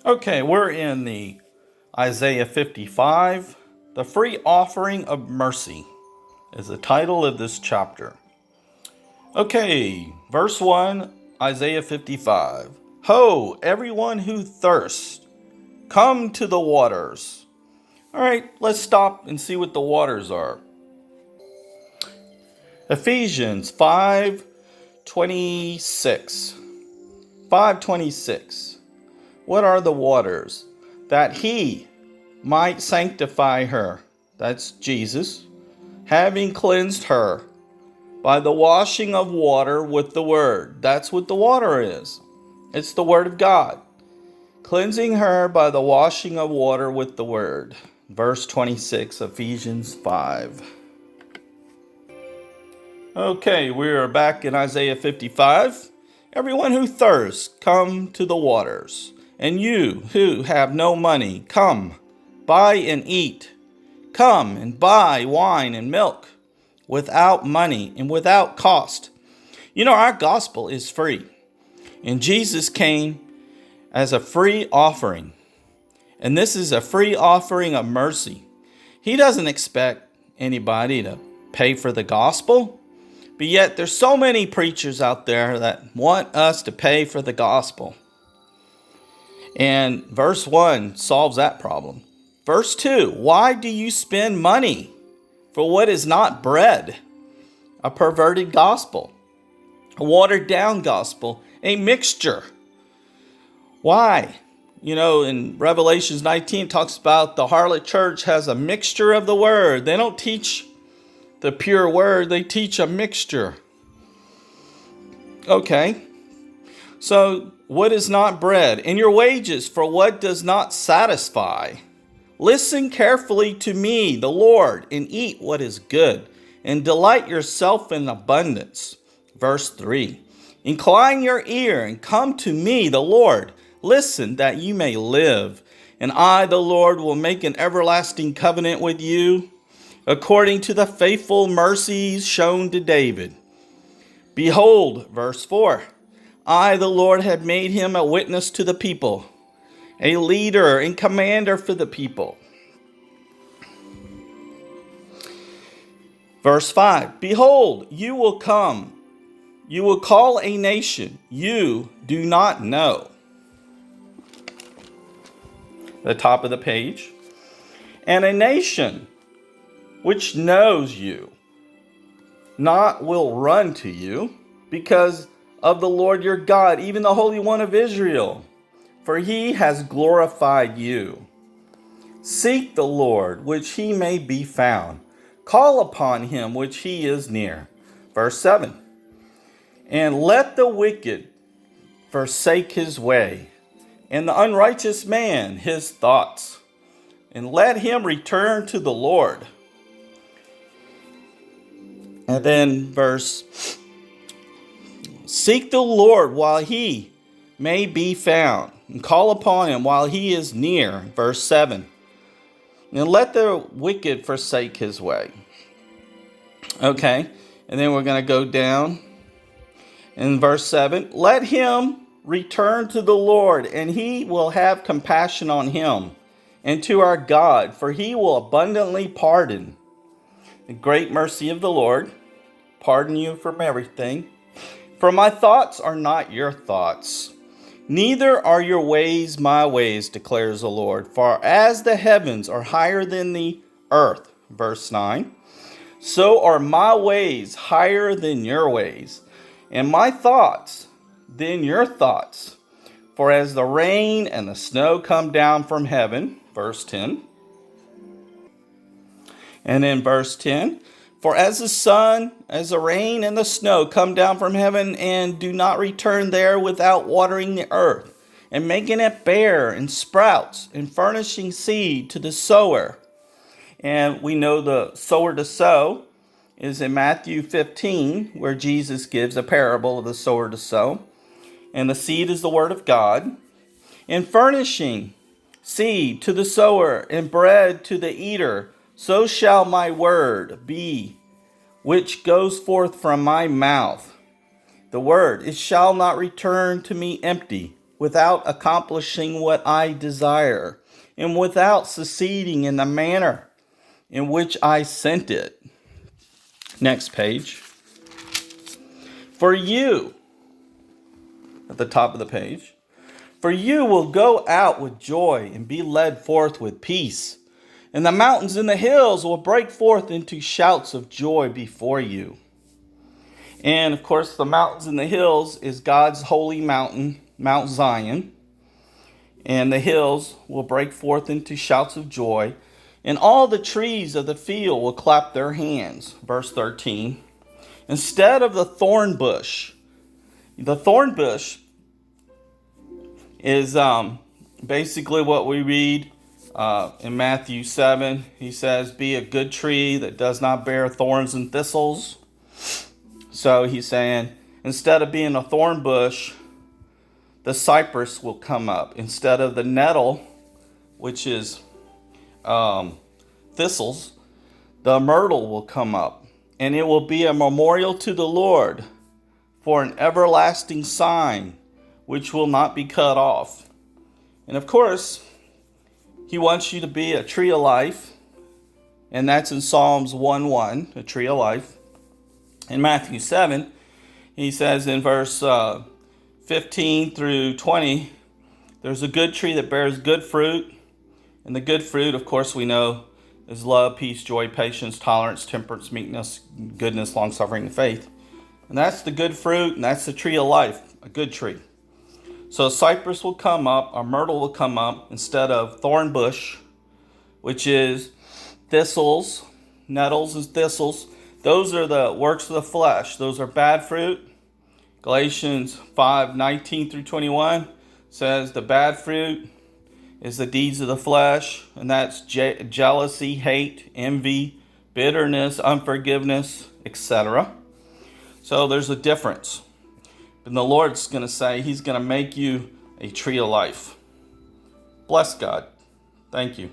Okay, we're in the Isaiah 55. The free offering of mercy is the title of this chapter. Okay, verse 1, Isaiah 55. Ho, everyone who thirsts, come to the waters. All right, let's stop and see what the waters are. Ephesians 5:26. 5:26. What are the waters? That he might sanctify her, that's Jesus, having cleansed her by the washing of water with the word. That's what the water is. It's the word of God. Cleansing her by the washing of water with the word. Verse 26, Ephesians 5. Okay, we are back in Isaiah 55. Everyone who thirsts, come to the waters. And you who have no money, come, buy and eat. Come and buy wine and milk without money and without cost. You know, our gospel is free. And Jesus came as a free offering. And this is a free offering of mercy. He doesn't expect anybody to pay for the gospel. But yet there's so many preachers out there that want us to pay for the gospel. And verse 1 solves that problem. Verse 2, why do you spend money for what is not bread? A perverted gospel, a watered down gospel, a mixture. Why? You know, in Revelations 19 it talks about the harlot church has a mixture of the word. They don't teach the pure word, they teach a mixture. Okay. So, what is not bread? And your wages for what does not satisfy? Listen carefully to me, the Lord, and eat what is good, and delight yourself in abundance. Verse 3. Incline your ear and come to me, the Lord. Listen that you may live. And I, the Lord, will make an everlasting covenant with you, according to the faithful mercies shown to David. Behold, verse 4, I, the Lord, have made him a witness to the people, a leader and commander for the people. Verse 5, behold, you will come, you will call a nation you do not know. The top of the page. And a nation which knows you not will run to you, because of the Lord your God, even the Holy One of Israel, for he has glorified you. Seek the Lord, which he may be found. Call upon him, which he is near. Verse 7. And let the wicked forsake his way, and the unrighteous man his thoughts, and let him return to the Lord. And then verse, seek the Lord while he may be found, and call upon him while he is near. Verse 7. And let the wicked forsake his way. Okay, and then we're going to go down. In verse 7, let him return to the Lord, and he will have compassion on him, and to our God, for he will abundantly pardon. The great mercy of the Lord, pardon you from everything. For my thoughts are not your thoughts, neither are your ways my ways, declares the Lord. For as the heavens are higher than the earth, verse 9, so are my ways higher than your ways, and my thoughts than your thoughts. For as the rain and the snow come down from heaven, verse 10, and in verse 10, for as the sun, as the rain and the snow come down from heaven and do not return there without watering the earth and making it bear and sprouts and furnishing seed to the sower. And we know the sower to sow is in Matthew 15, where Jesus gives a parable of the sower to sow. And the seed is the word of God. And furnishing seed to the sower and bread to the eater, so shall my word be, which goes forth from my mouth. The word, it shall not return to me empty, without accomplishing what I desire, and without succeeding in the manner in which I sent it. Next page. For you, at the top of the page, for you will go out with joy and be led forth with peace, and the mountains and the hills will break forth into shouts of joy before you. And of course, the mountains and the hills is God's holy mountain, Mount Zion. And the hills will break forth into shouts of joy, and all the trees of the field will clap their hands. Verse 13. Instead of the thorn bush is basically what we read in Matthew 7. He says, be a good tree that does not bear thorns and thistles. So he's saying, instead of being a thorn bush, the cypress will come up. Instead of the nettle, which is thistles, the myrtle will come up. And it will be a memorial to the Lord for an everlasting sign, which will not be cut off. And of course, he wants you to be a tree of life. And that's in Psalms 1:1, a tree of life. In Matthew 7, he says in verse 15 through 20, there's a good tree that bears good fruit. And the good fruit, of course, we know is love, peace, joy, patience, tolerance, temperance, meekness, goodness, long-suffering, and faith. And that's the good fruit, and that's the tree of life, a good tree. So a cypress will come up, a myrtle will come up instead of thorn bush, which is thistles. Nettles is thistles. Those are the works of the flesh. Those are bad fruit. Galatians 5:19 through 21 says the bad fruit is the deeds of the flesh, and that's jealousy, hate, envy, bitterness, unforgiveness, etc. So there's a difference. And the Lord's going to say he's going to make you a tree of life. Bless God. Thank you.